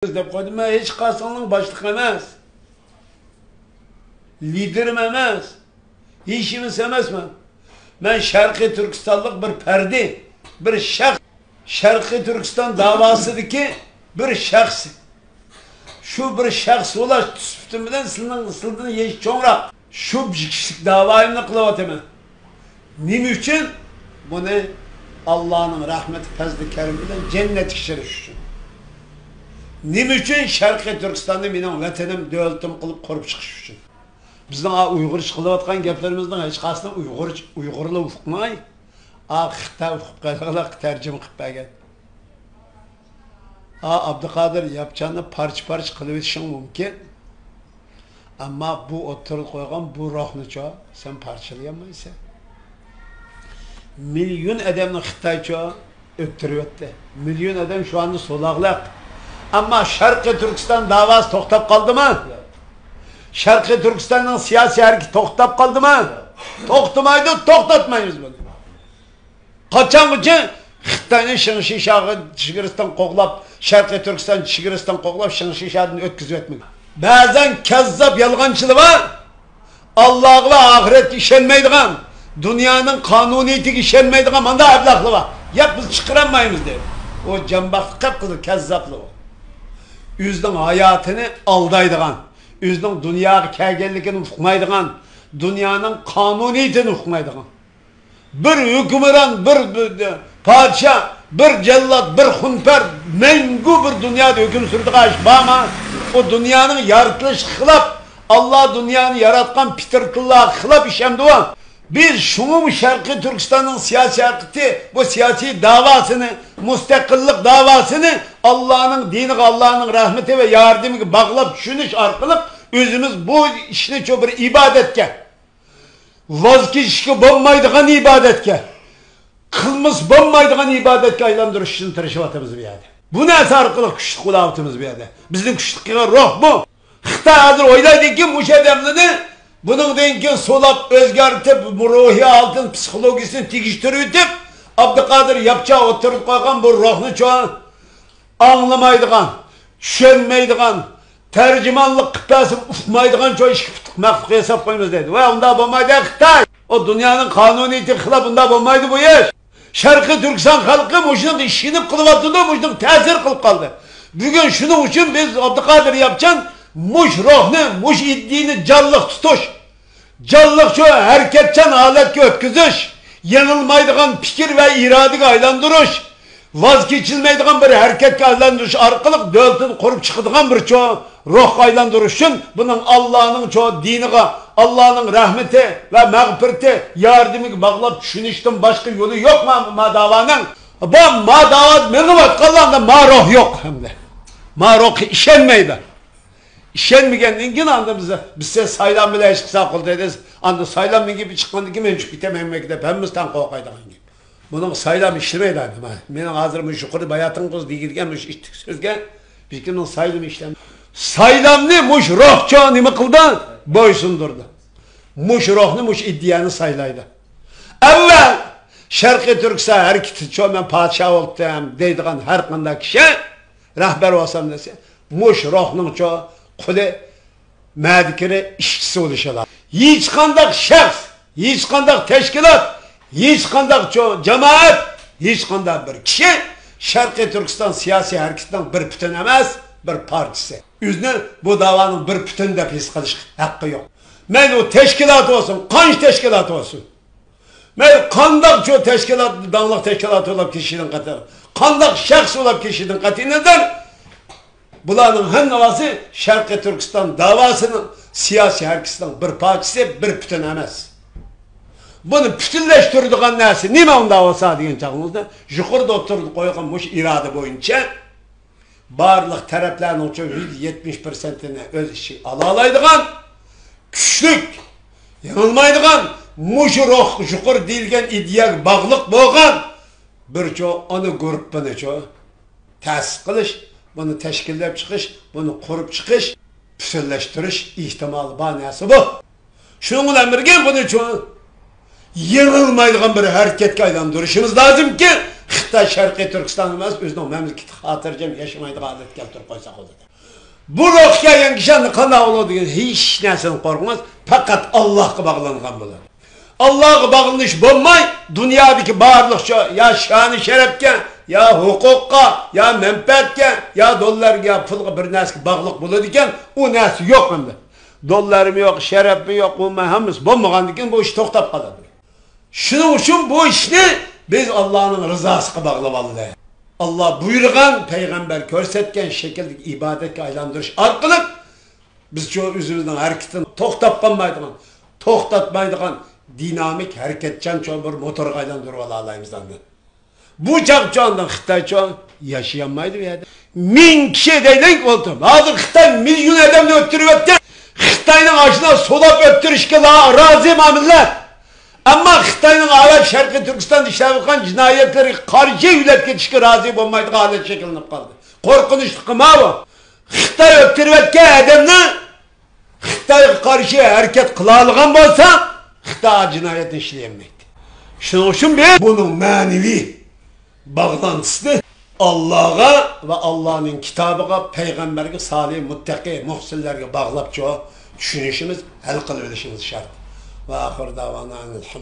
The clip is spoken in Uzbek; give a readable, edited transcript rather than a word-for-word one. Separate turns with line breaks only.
deb qo'ydim. Men hech qasonning boshliq emas. Liderim emas. Hechimiz emasman. Men Sharqiy Turkistonlik bir fardi, bir shaxs. Sharqiy Turkiston davosidagi bir shaxs. Shu bir shaxs bo'lash tusitim bilan sizdan yesh cho'ngroq. Shu kishilik davoimni qilyapman. Nima uchun? Buni Allohning rahmati, fazli karim bilan jannatga kirish uchun. Nima uchun Sharqiy Turkistonni mening vatanim, davlatim qilib qurib chiqish uchun. Bizning Uyg'urcha qilayotgan gaplarimizning hech qaysini Uyg'urlar uqmay, Xitoy uqqilar tarjima qilib bergan. Abduqodir Yapchani parcha-parcha qilib o'tishing mumkin. Ammo bu o'tirib qo'ygan bu ruhnicha sen parchalay olmaysan. Milyon odamni Xitoycha o'ttiryapti. Milyon odam shu anda so'laqlaq. Ama Sharqiy Turkiston davası to'xtab qoldimi? Sharqiy Turkistonning siyosiy harakati to'xtab qoldimi? To'xtamaydi, to'xtatmaymiz buni. Qachongacha Xitoyning Shinshishaga chegarasidan qo'g'lab, Sharqiy Turkiston chegarasidan qo'g'lab Shinshishadan o'tkazib o'tmaydi. Ba'zan kazzab yolg'onchilar va Alloh va oxiratga ishonmaydigan, dunyoning qonuniyatiga ishonmaydigan manda ablaqlar va yap biz chiqaramaymiz deb. O jambaqlik qilib kazzablar. Özünün hayatını aldaydıgan, özünün dünyaya kelgenligini uqmaydigan, dünyanın kanuniyetini uqmaydigan. Bir hükümran, bir padişah, bir cellat, bir hunper, mengu bir dünyada hüküm sürdüğü aşbama, o dünyanın yaratılışı xilap, Allah dünyanı yaratkan pitirtıllığa xilap işemdi o. Biz şunu Şarkı Türkistan'ın siyasi hareketi, bu siyasi davasını, müstakillik davasını Allah'ın dini, Allah'ın rahmeti ve yardımı bağlap düşünüş arkalık özümüz bu işini çok bir ibadetke, vazgeçişki bulmaydıgan ibadetke, kılmış bulmaydıgan ibadetke aylandırış için tırışıvatımız bir yerde. Bu neyse arkalık küşlük kulağıtımız bir yerde. Bizim küşlük ruh bu. Xitay hazır oylaydı ki bu şedemlini bunun denken solap özgürtüp, ruhi altın psikolojisini tikiştirip, Abduqodir Yapcha oturup koygan bu ruhunu çoğun anlamaydıgan, düşünmeydigan, tercümanlık kıtası ufmaydıgan çoğu işki fıtık mekfuk hesap koyumuz dedi. Ve onda bulmaydı Xitay. O dünyanın kanuniyeti xilap bunda bulmaydı bu iş. Şarkı Türkistan halkı muşunun işinip kılıp atıldı, muşunun tesir kılıp kaldı. Bugün şunun için biz Abduqodir Yapchan muş ruhunu, muş iddiğini canlıq tutuş, canlıq şu hareketçen aletki ötküzüş, yanılmaydıgan fikir ve iradik aylandırış, vazgeçilmeydigan bir hareketki aylandırış arkalık devletin kurup çıkıdığan bir çoğu ruh aylandırışın bunun Allah'ın çoğu dinine, Allah'ın rahmeti ve mağfireti yardımı bağlap düşünüşten başka yolu yok mu madavanın? Bu madavat mevzuat kalan da ma ruh yok hem de. Ma ruh işenmeydi. İşenmeyenden gün anda biz size saylan bile eşkısa kıl dediniz. Anda saylan gibi çıkmadı ki mençük bitememekte hemimizden korkaydıgan gibi. Bunun saylan işlemeydi adım. Benim hazırmış yukarı bayatın kız digirgenmiş iştik sözge. Bizimkinin saylan işlem. Saylan ne? Muş ruhça nimi kıldı? Boysundurdu. Muş ruhunu muş iddiyanı saylaydı. Evvel Şarkı Türkistan hareketi çoğu ben padişah oldum deydiğen her kanda kişi rahber olsam dese muş ruhunun çoğu kulu mədikiri işçisi oluşalar. Hiç kandak şəxs, hiç kandak teşkilat, hiç kandak cemaat, hiç kandak bir kişi Şarkı Türkistan siyasi hareketinden bir bütün emez, bir partisi. Üzünü bu davanın bir bütün de pis kılış hakkı yok. Men o teşkilat olsun, kanç teşkilat olsun. Men kandak çoğu teşkilat, danlıq teşkilat olab kişinin katı, kandak şəxs olab kişinin katı neden? Bunların hem havası Şarkı Türkistan davasının siyasi hareketinden bir partisi bir bütün emez. Bunu bütünleştirdiğin nesi? Nime onun davası deyin çağımızda? Yukarıda oturdu koyulan muş irade boyunca barlıq tarafların uçu 170%'ini öz işi alalaydıgan, küçlük, yanılmaydıgan, muş ruh yukarı deyilgen ideyak bağlıq boğan bir çoğu onu görüp bunu çoğu təsis qilish, bunu teşkillep çıkış, bunu kurup çıkış, bütünleştiriş ihtimali baniyası bu. Şununla birlikte bunu çoğu yığılmaydıgan bir hareketke aylandırışımız lazım ki Xitay Sharqiy Turkiston emas, o'zining mamlakati xotirjam yashamaydigan holatga keltirib qo'ysa bo'ladi. Bu ruh kelgan kishini qanday bo'ladi degan hech narsani qo'rqmas, faqat Allohga bog'langan bo'ladi. Allohga bog'lanish bo'lmay, dunyodagi barliqcha ya sha'ni sharafga, ya huquqqa, ya manfaatga, ya dollarga, pulga bir narsaga bog'liq bo'ladi ekan, u narsa yo'q endi. Dollarim yo'q, sharafim yo'q, bu hammasi bo'lmagandan keyin bu ish to'xtab qoladi. Shuning uchun bu ishni biz Allohning rizosiga bog'lab oldik. Allah buyurgan, peygamber ko'rsatgan şekildeki ibadetga aylantirish orqali biz şu o'zimizning harakatini to'xtatmaydigan dinamik harakatchan bir motorga aylantirib ola olamiz. Bu chaqchondan Xitoycha yashayamaydi bu yerda. 1000 kishi deylik oldu. Hozir Xitoy milyon odamni o'ttirib o'tgan. Xitoyning oshina so'lab o'ttirishga rozi millat. Ama Xitoyning Arab Sharqiy Turkistonda ishlab yotgan jinoyatlarga qarshi yo'lab ketishga rozi bo'lmaydigan holat shakllanib qoldi. Qo'rqinchli qilma bu. Xitoy o'ttirib o'tgan odamni Xitoyga qarshi harakat qila olgan bo'lsa, Xitoy jinoyatni ishlayolmaydi. Shuning uchun biz buning ma'naviy bağlantısını Allah'a ve Allah'ın kitabıga, peygamberge, salih, muttaqi, muhsinlerge bağlapça düşünüşümüz, hal kılıverişimiz şart. Ve ahir davana elhamdülillah.